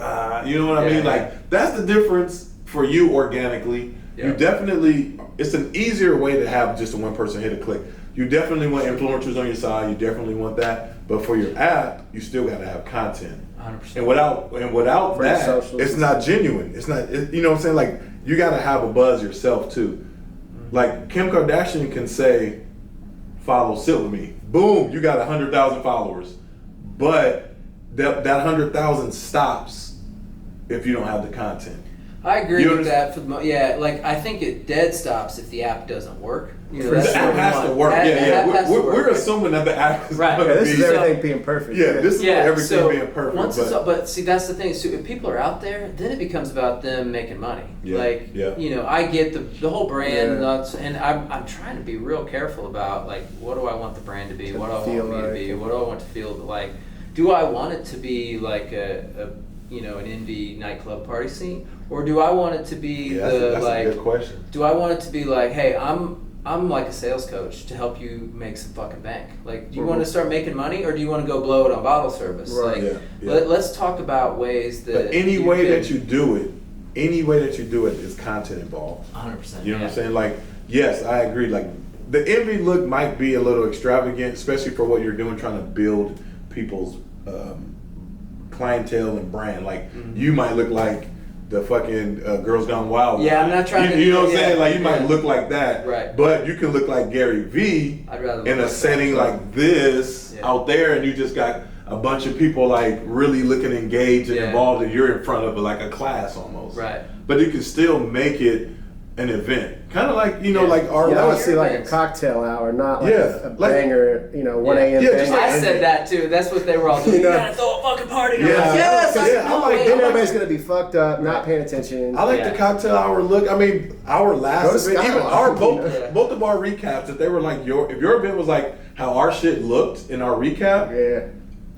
you know what I mean? Yeah. Like that's the difference for you organically. Yeah. You definitely, it's an easier way to have just a one person hit a click. You definitely want influencers on your side. You definitely want that. But for your app, you still got to have content. 100%. And without For that, socials. it's not genuine. It's not. You know what I'm saying? Like you got to have a buzz yourself too. Like Kim Kardashian can say, "Follow, sit with me." Boom, you got 100,000 followers. But that 100,000 stops if you don't have the content. I agree You with that. For the like I think it dead stops if the app doesn't work. You know, that's The app number has one. to work. The app has to We're work. assuming that the app is Right. going Yeah, to this be. is everything being perfect. This is everything so being perfect. Once but see, that's the thing. So if people are out there, then it becomes about them making money. You know, I get the whole brand, and I'm trying to be real careful about like what do I want the brand to be, what do I want me to be, what do I want to feel like. Do I want it to be like a you know, an indie nightclub party scene, or do I want it to be that's a good question. Do I want it to be like, hey, I'm like a sales coach to help you make some fucking bank. Like, do you want to start making money, or do you want to go blow it on bottle service? Right. Like, let's talk about ways that. But any way that you do it is content involved. 100%. You know what I'm saying? Like, yes, I agree. Like, the envy look might be a little extravagant, especially for what you're doing, trying to build people's clientele and brand. Like, you might look like the fucking Girls Gone Wild. Yeah, I'm not trying to. You know what I'm saying? Like, you might look like that. Right. But you can look like Gary Vee I'd rather in look a like setting that. like this out there, and you just got a bunch of people like really looking engaged and involved, and you're in front of like a class almost. Right. But you can still make it an event. Kind of like, you know, like our I would last. see like a cocktail hour, not like a like- banger, you know, 1 a.m. Yeah, banger. just like- I said that too. That's what they were all doing. You know? You gotta throw a fucking party. I'm Yeah. like, yes. Yeah, I like Then it. everybody's gonna be fucked up, not paying attention. I like the cocktail hour look. I mean, our Go last to event, even Scotland. our Yeah. both of our recaps, if they were like if your event was like how our shit looked in our recap, Yeah.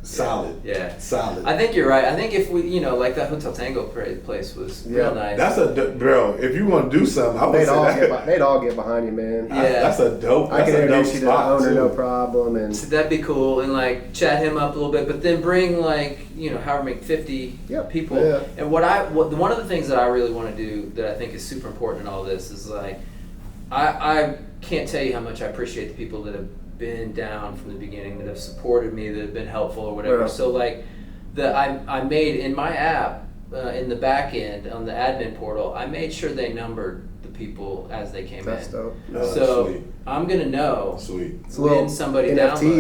solid. Yeah. Solid. I think you're right. I think if we, you know, like that Hotel Tango place was real nice. That's bro. If you want to do something, I would They'd say all, that. they'd all get behind you, man. Yeah. That's a dope. I That's can a dope introduce you to the spot owner, too. no problem. And So that'd be cool, and like chat him up a little bit, but then bring like, you know, however many 50 people. Yeah. And one of the things that I really want to do that I think is super important in all this is like, I can't tell you how much I appreciate the people that have been down from the beginning, that have supported me, that have been helpful or whatever. Yeah. So like, I made in my app in the back end on the admin portal, I made sure they numbered the people as they came that's in. dope. Oh, So sweet. I'm gonna know Sweet. It's a little when somebody NFT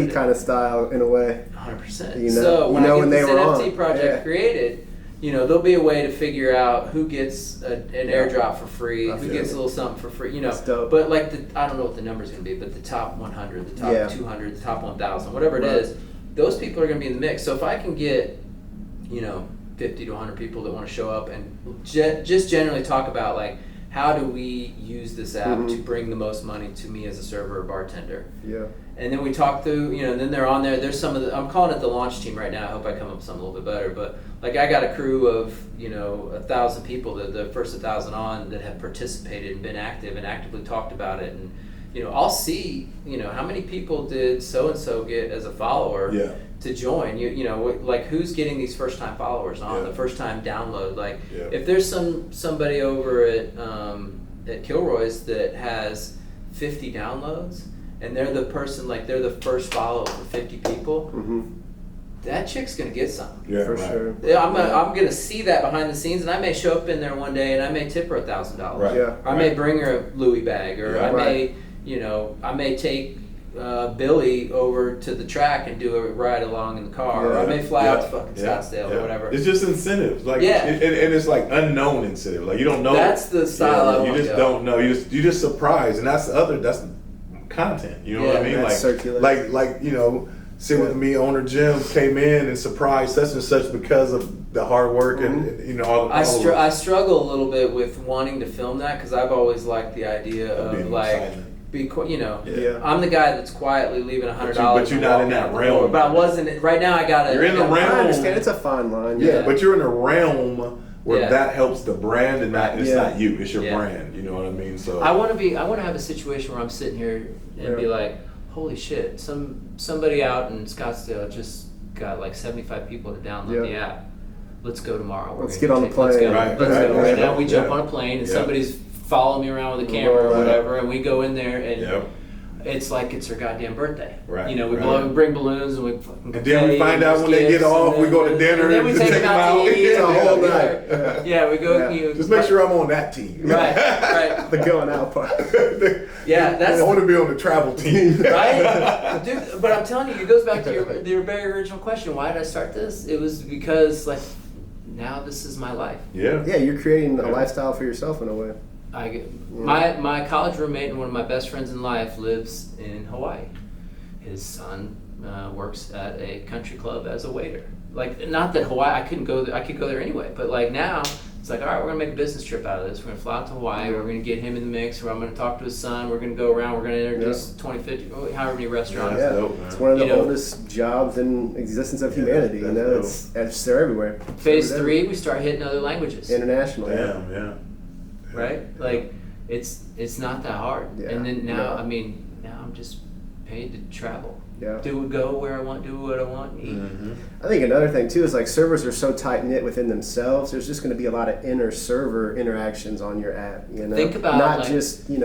downloaded kind of style in a way. 100%. You know- So you when know I when get they this were NFT on. project Yeah. created, you know, there'll be a way to figure out who gets an airdrop for free, That's who it. gets a little something for free, you know. That's dope. But like, I don't know what the number's going to be, but the top 100, the top 200, the top 1,000, whatever it Right. is, those people are going to be in the mix. So if I can get, you know, 50 to 100 people that want to show up and just generally talk about like, how do we use this app to bring the most money to me as a server or bartender? Yeah. And then we talk through, you know, and then they're on there. There's some of the, I'm calling it the launch team right now. I hope I come up with something a little bit better. But like, I got a crew of, you know, 1,000 people, the first 1,000 on, that have participated and been active and actively talked about it. And, you know, I'll see, you know, how many people did so-and-so get as a follower to join. You know, like who's getting these first-time followers on, the first-time download. Like, if there's somebody over at Kilroy's that has 50 downloads, and they're the person, like they're the first follow for 50 people, that chick's gonna get something. Yeah, For right. sure. Yeah, I'm gonna see that behind the scenes, and I may show up in there one day, and I may tip her $1,000. Right. Yeah. Or I may bring her a Louis bag, or Yeah. I may, you know, I may take Billy over to the track and do a ride along in the car, or I may fly out to fucking Scottsdale or whatever. It's just incentives, like, Yeah. and it's like unknown incentive. Like, you don't know. That's the style I You want just to don't know. You just surprised, and that's content. You know what I mean? that's Like, circulation. like you know, sit with me, owner Jim came in and surprised such and such because of the hard work and you know all. I struggle a little bit with wanting to film that, because I've always liked the idea of being like silent. you know, Yeah. I'm the guy that's quietly leaving $100. But you're not in that realm. But I wasn't. Right now, I gotta. You're in the realm. I understand it's a fine line. Yeah, but you're in a realm where Yeah. that helps the brand and not it's Yeah. not you, it's your Yeah. brand. You know what I mean? So I want to have a situation where I'm sitting here and be like, holy shit, somebody out in Scottsdale just got like 75 people to download the app. Let's go tomorrow. Let's get on the plane. Let's go. Right, Let's right, go. right, Right now right. we jump Yeah. on a plane and Yeah. somebody's following me around with a camera or Right. whatever, and we go in there and Yep. it's like it's her goddamn birthday. Right, You know, we right. bring balloons and we fucking And then we confetti find out and when they get gifts, off, and we go to dinner and then we and take take them out them to out. eat. It's a whole Yeah. night. Yeah, we go. Yeah. You know, Just make sure I'm on that team. Right, right. The going out part. Yeah, that's I want to be on the travel team. right, dude. But I'm telling you, it goes back to your very original question. Why did I start this? It was because like now this is my life. Yeah. Yeah, you're creating a lifestyle for yourself in a way. My college roommate and one of my best friends in life lives in Hawaii. His son works at a country club as a waiter. Like, not that Hawaii, I couldn't go there. I could go there anyway. But like now, it's like, all right, we're gonna make a business trip out of this. We're gonna fly out to Hawaii. We're gonna get him in the mix. I'm gonna talk to his son. We're gonna go around. We're gonna introduce 20, 50, however many restaurants. That's Yeah, dope, man. it's one of the You know- oldest jobs in existence of Yeah, humanity. You that's know, dope. it's they're everywhere. Phase They're 3, we start hitting other languages. international. Damn, yeah. Right? Like it's not that hard. Yeah. And then now, No. now I'm just paid to travel. Yeah. Go where I want, do what I want, and eat. Mm-hmm. I think another thing too is like servers are so tight knit within themselves. There's just going to be a lot of inner server interactions on your app. You know, Think about, not like, just That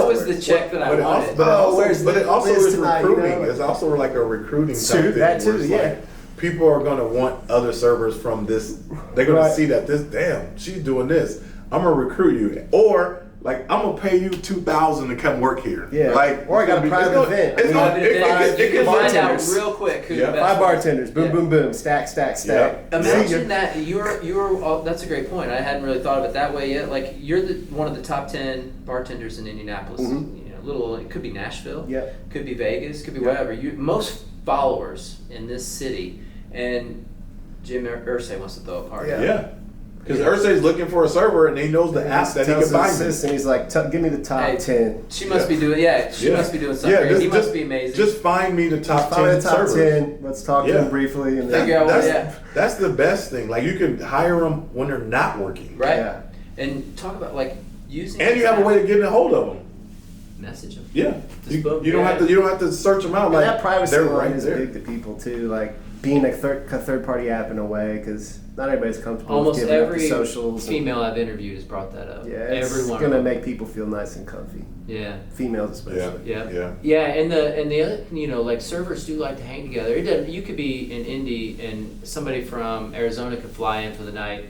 was the customers. check that I But it wanted. also, but it Oh, also, where's but it also Liz is tonight, you recruiting. know? It's also like a recruiting True, type thing. that where too, it's yeah. like, people are going to want other servers from this. They're going Right. to see that damn, she's doing this. I'm going to recruit you. Or, like, I'm going to pay you $2,000 to come work here. Yeah. Like, Or I got a it's private gonna- event. It's I gonna, mean, it you can can find out bartenders. real quick who Yeah. the best 5 one. bartenders, boom, Yeah. boom, boom, stack, stack, stack. Yeah. Imagine that you're. That's a great point. I hadn't really thought of it that way yet. Like you're one of the top 10 bartenders in Indianapolis. Mhm. You know, little. It could be Nashville. Yep. Could be Vegas. Could be Yep. whatever. Most followers in this city, and Jim Irsay wants to throw a party. Yeah. Yeah. Because Ursay's looking for a server and he knows the app that he Tells can his find. assistant, he's like, give me the top Hey, 10. She must Yeah. be doing. Yeah, she must be doing something. Great. He must be amazing. Just find me the top Find 10 the top servers. 10. Let's talk to Yeah. them briefly. And Figure out what- that's, yeah. that's the best thing. Like, you can hire them when they're not working. right. Yeah. And talk about like using. And you this have a app. way to get a hold of them. Message them. Yeah. Just You, boom. you don't Yeah. have to search them out. And Like, that privacy they're line right is there. big to people too, like being a third party app in a way, because not everybody's comfortable Almost with giving up every the socials. and- female I've interviewed has brought that up. yeah, it's every one. gonna of them. make people feel nice and comfy. Yeah. Females especially. Yeah. Yeah. Yeah. And the other, like servers do like to hang together. It doesn't, you could be in Indy and somebody from Arizona could fly in for the night,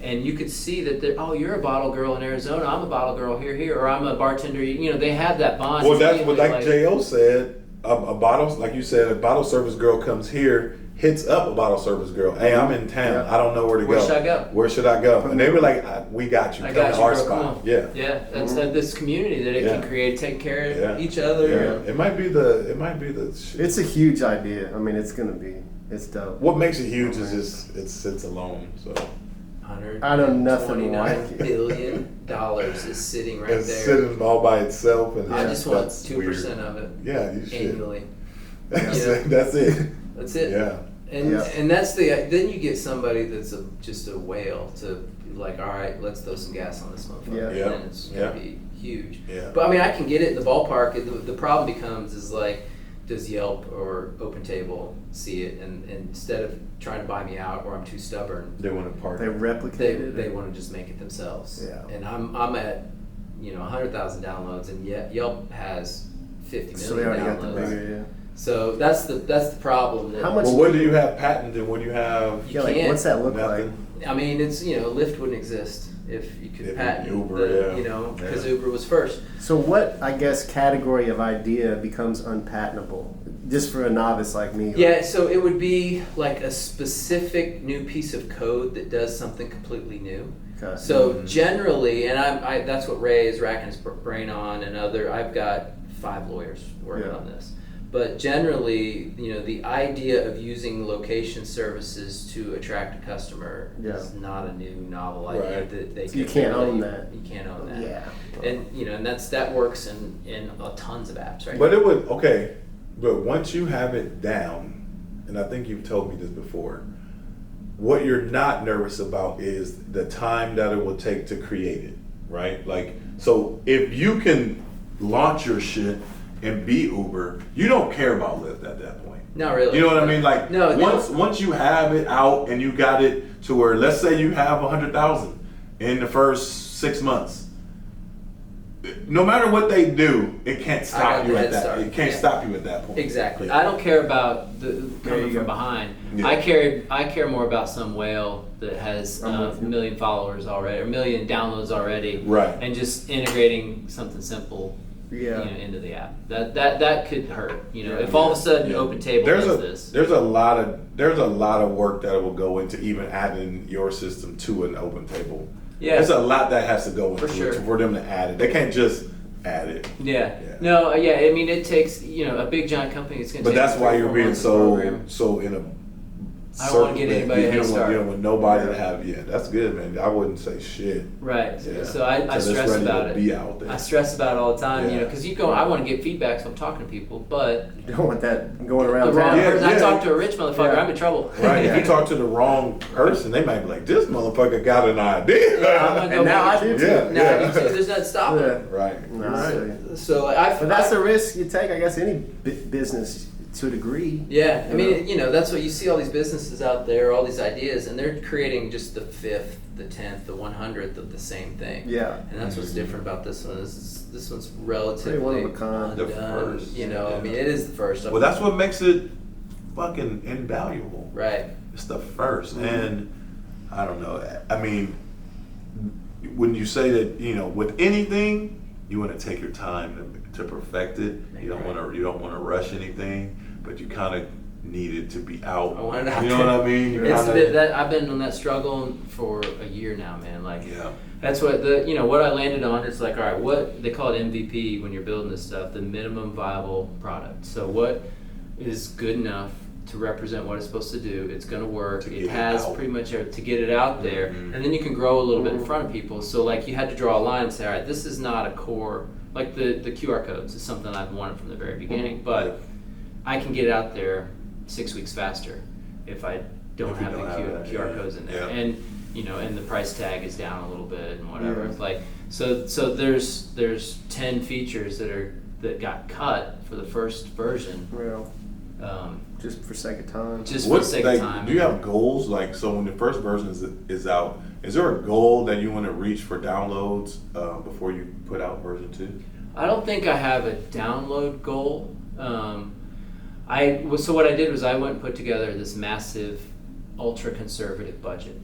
and you could see that you're a bottle girl in Arizona. I'm a bottle girl here, or I'm a bartender. They have that bond. Well, that's what, immediately, like J.O. said, a bottle, like you said, a bottle service girl comes here, hits up a bottle service girl. Hey, I'm in town. Yeah. I don't know where to Where go. should I go? Where should I go? And they were like, we got you. I Come got to you, our bro. spot. Come on. Yeah. Yeah, that's this community that it Yeah. can create, take care of Yeah. each other. Yeah. It might be the shit. It's a huge idea. I mean, it's dope. What makes it huge is just it sits alone. So I know nothing like $129 it. billion is sitting right it's there. sitting all by itself, and I just want that's 2% weird. of it Yeah, you should. annually. That's Yeah. it. That's it. That's it. Yeah. And Yeah. and that's then you get somebody that's just a whale to like, all right, let's throw some gas on this motherfucker. Yeah. And Yeah. then it's gonna Yeah. be huge. Yeah. But I mean, I can get it in the ballpark. The problem becomes is like, does Yelp or OpenTable see it, and instead of trying to buy me out, or I'm too stubborn, They want to They partner. replicate it. they want to just make it themselves. Yeah. And I'm at 100,000 downloads, and yet Yelp has 50 So they million already got the downloads. bigger, So that's the problem. How much- Well, what do you have patented? What do you have? You yeah. Like, can't. what's that look Nothing. like? I mean, it's Lyft wouldn't exist if you could If patent Uber, the, yeah. because Yeah. Uber was first. So what, I guess, category of idea becomes unpatentable? Just for a novice like me. Yeah, so it would be like a specific new piece of code that does something completely new. Okay. So generally, and I that's what Ray is racking his brain on, and I've got 5 lawyers working Yeah. on this. But generally, the idea of using location services to attract a customer is not a new novel idea Right. that they So you could can't really- own that. You can't own that. Yeah. And that works in tons of apps, right? But it would but once you have it down, and I think you've told me this before, what you're not nervous about is the time that it will take to create it, right? Like, so if you can launch your shit and be Uber, you don't care about Lyft at that point. Not really. You know what I mean? Like, No, once you have it out and you got it to where, let's say you have 100,000 in the first 6 months. No matter what they do, it can't stop you at that. It can't stop you at that point. Exactly. Yeah. I don't care about the coming from behind. Yeah. I care more about some whale that has a million followers already, or a million downloads already, Right. and just integrating something simple, into the app. That could hurt. If all of a sudden Open Table does this. There's a lot of work that will go into even adding your system to an Open Table. Yeah. There's a lot that has to go into For sure. it for them to add it. They can't just add it. Yeah. No. Yeah. I mean, it takes a big giant company. It's going to. But that's why you're being so in a. I don't want to get anybody a head start. You don't want nobody to have. Yeah, that's good, man. I wouldn't say shit. Right. Yeah. So I stress about it. Be out there. I stress about it all the time. Yeah. Because I want to get feedback, so I'm talking to people, but You don't want that going around the wrong town. person. Yeah. I talk to a rich motherfucker, I'm in trouble. Right. If you talk to the wrong person, they might be like, "This motherfucker got an idea." Yeah, I'm gonna go And now make I it- do too. Yeah. Now I do too. There's nothing stopping Yeah. it. Right. No, So but that's the risk you take, I guess, any business to a degree. Yeah, I mean, that's what you see, all these businesses out there, all these ideas, and they're creating just the 5th, the 10th, the 100th of the same thing. Yeah. And that's what's different about this one. This one's relatively Pretty one of a kind. The undone, first, I mean, it is the first. Well, that's what makes it fucking invaluable. Right. It's the first, and I don't know. I mean, when you say that, with anything, you want to take your time to perfect it. You don't want to rush anything, but you kind of need it to be out. I want it out You know there. what I mean? I've been on that struggle for a year now, man. Like, Yeah. that's what what I landed on. It's like, all right, what they call it MVP when you're building this stuff, the minimum viable product. So what is good enough to represent what it's supposed to do? It's going to work. It has pretty much to get it out there, and then you can grow a little bit in front of people. So like, you had to draw a line and say, all right, this is not a core. Like the QR codes is something I've wanted from the very beginning, but I can get it out there 6 weeks faster if I don't have the QR codes in there. Yeah. And the price tag is down a little bit and whatever. It's like, so there's 10 features that got cut for the first version. Well, just for sake of time. Just for the sake of time. Do you have goals? Like, so when the first version is out, is there a goal that you want to reach for downloads before you put out version 2? I don't think I have a download goal. So what I did was I went and put together this massive, ultra conservative budget,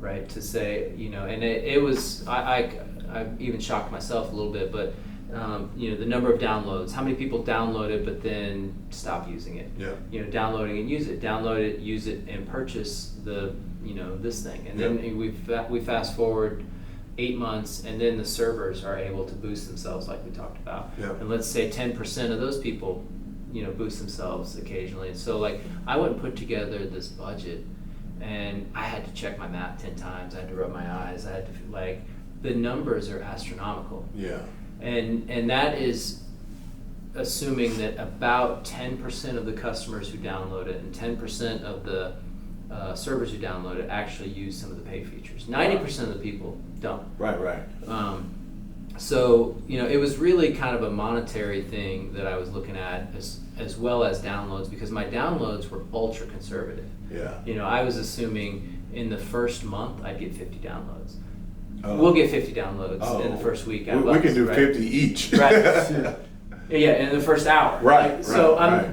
right? To say, and it was, I even shocked myself a little bit, but the number of downloads, how many people download it but then stop using it? Yeah. Downloading and use it, download it, use it, and purchase this thing, and then we fast forward 8 months, and then the servers are able to boost themselves like we talked about. Yeah. And let's say 10% of those people, boost themselves occasionally. And so like, I went and put together this budget, and I had to check my math 10 times. I had to rub my eyes. I had to the numbers are astronomical. Yeah. And that is assuming that about 10% of the customers who download it and 10% of the servers who download it actually use some of the paid features. 90% of the people don't. Right. So it was really kind of a monetary thing that I was looking at as well as downloads, because my downloads were ultra conservative. Yeah. I was assuming in the first month I'd get 50 downloads. Oh. We'll get 50 downloads in the first week. We can do 50 each. Right. Yeah, in the first hour. Right. So right.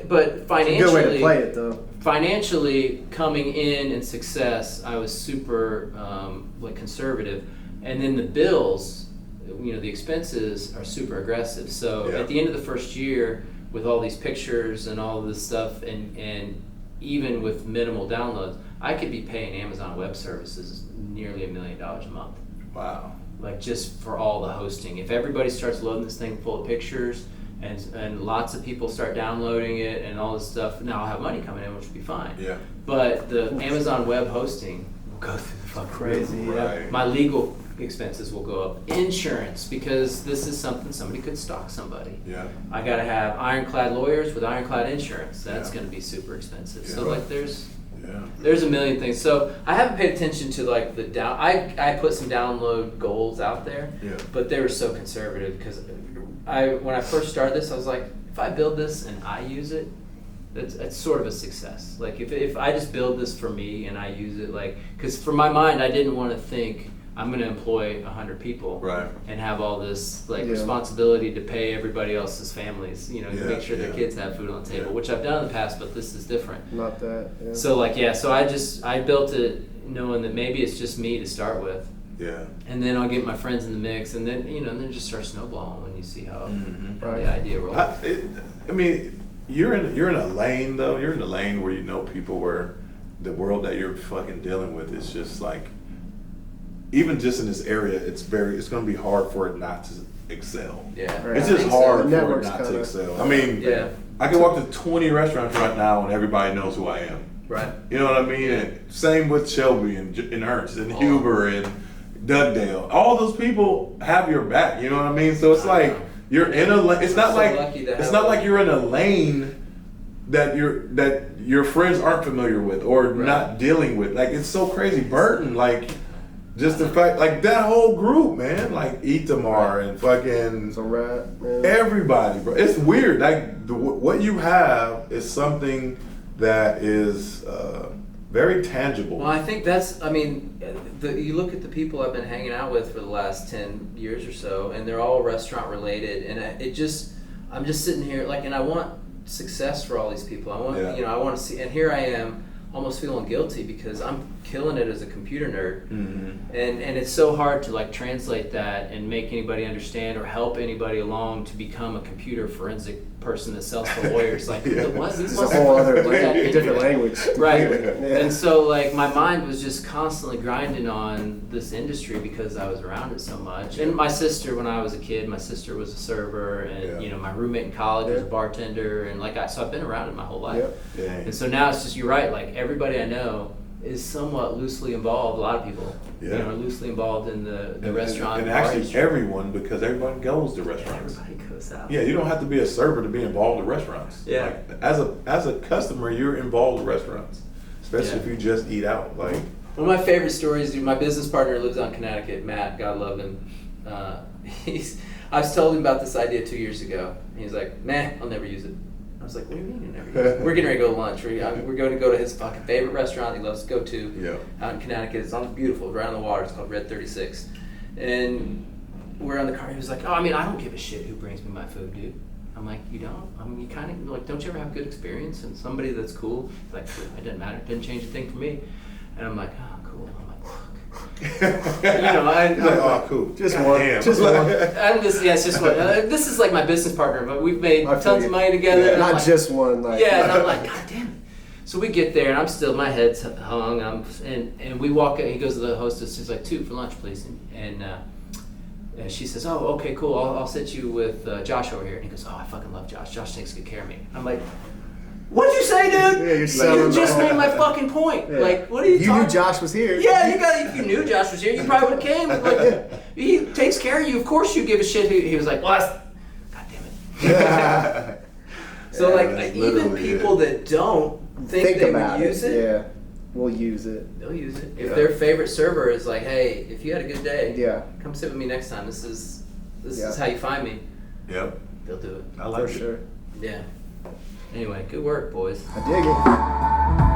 But financially, Good way to play it, though. Financially, coming in and success, I was super conservative, and then the bills, the expenses are super aggressive. So at the end of the first year, with all these pictures and all of this stuff, and even with minimal downloads, I could be paying Amazon Web Services nearly $1 million a month. Wow. Like, just for all the hosting. If everybody starts loading this thing full of pictures, and lots of people start downloading it and all this stuff, now I'll have money coming in, which would be fine. Yeah. But the Amazon Web hosting will go through the fucking Crazy. roof. Right. My legal expenses will go up. Insurance, because this is something somebody could stalk somebody. Yeah. I gotta have ironclad lawyers with ironclad insurance. That's Yeah. gonna be super expensive. Yeah. So like, there's Yeah. There's a million things. So I haven't paid attention to like the down. I put some download goals out there, Yeah. but they were so conservative because when I first started this, I was like, if I build this and I use it, it's sort of a success. Like if I just build this for me and I use it, like, because for my mind, I didn't want to think I'm going to employ 100 people Right. and have all this like Yeah. responsibility to pay everybody else's families, you know, to Yeah, make sure their yeah. kids have food on the table, Yeah. which I've done in the past, but this is different. Not that. Yeah. So like, yeah, so I built it knowing that maybe it's just me to start with, Yeah. and then I'll get my friends in the mix, and then, you know, and then it just starts snowballing when you see how Mm-hmm. Right. the idea rolls. I mean, you're in a lane though. You're in a lane where you know people where the world that you're fucking dealing with is just like, even just in this area, it's going to be hard for it not to excel. Yeah. Right. It's I just think so. hard The for it network's not to kinda- excel. I mean, Yeah. I can walk to 20 restaurants right now and everybody knows who I am. Right. You know what I mean? And same with Shelby and Ernst and Oh. Huber and Dugdale. All those people have your back. You know what I mean? So it's like you're in a lane. It's not I'm so like lucky to it's have not that. like you're in a lane that your friends aren't familiar with or Right. not dealing with. Like it's so crazy. Burton, like just the fact, like that whole group, man, like Itamar and fucking It's a rat, man. everybody, bro. It's weird. Like what you have is something that is very tangible. Well, I think that's, I mean, you look at the people I've been hanging out with for the last 10 years or so, and they're all restaurant related, and I'm just sitting here, like, and I want success for all these people. I want, Yeah. you know, I want to see, and here I am almost feeling guilty because I'm killing it as a computer nerd. Mm-hmm. And it's so hard to like translate that and make anybody understand or help anybody along to become a computer forensic person that sells to lawyers. Like, Yeah. what? It's a whole other Look at it. different language. Right. completely. Yeah. And so like my mind was just constantly grinding on this industry because I was around it so much. And my sister, when I was a kid, my sister was a server, and Yeah. you know, my roommate in college was a Yeah. bartender, and like so I've been around it my whole life. Yep. Dang. And so now it's just, you're right, like everybody I know is somewhat loosely involved. A lot of people, Yeah. you know, are loosely involved in the restaurant and bar actually industry. everyone, because everybody goes to restaurants. Everybody goes out. Yeah, you don't have to be a server to be involved in restaurants. Yeah. Like, as a customer, you're involved in restaurants, especially Yeah. if you just eat out. Like, One of my favorite stories, my business partner lives on Connecticut, Matt, God love him. I was told him about this idea 2 years ago. And he's like, man, I'll never use it. I was like, what do you mean you never use it? We're getting ready to go to lunch. We're going to go to his fucking favorite restaurant he loves to go to Yeah. out in Connecticut. It's beautiful, right on the water. It's called Red 36. And we're on the car. He was like, oh, I mean, I don't give a shit who brings me my food, dude. I'm like, you don't? I mean, you kind of, like, don't you ever have a good experience and somebody that's cool? He's like, it didn't matter. It didn't change a thing for me. And I'm like, oh, cool. I'm like, fuck. You know, He's like, oh, cool. Just God one. damn. Just one. I'm just, yeah, it's just one. This is like my business partner, but we've made I feel tons you. of money together. Yeah, and I'm not like, just one. Like, yeah, and I'm like, God damn it. So we get there, and I'm still, my head's hung. And we walk in, he goes to the hostess, he's like, 2 for lunch, please. And she says, oh, okay, cool. I'll sit you with Josh over here. And he goes, oh, I fucking love Josh. Josh takes good care of me. I'm like, what'd you say, dude? Yeah, you're selling You just the- made my fucking point. Yeah. Like, what are you You talking knew Josh was here. Yeah, if you knew Josh was here, you probably would have came. Like, he takes care of you. Of course you give a shit. He was like, well, God damn it. Yeah. So Yeah, like that's even literally people that don't think they about would use it, Yeah, we'll use it. they'll use it. If Yeah. their favorite server is like, hey, if you had a good day, Yeah, come sit with me next time. This Yeah. is how you find me. Yep. They'll do it. I like for it. sure. Yeah. Anyway, good work, boys. I dig it.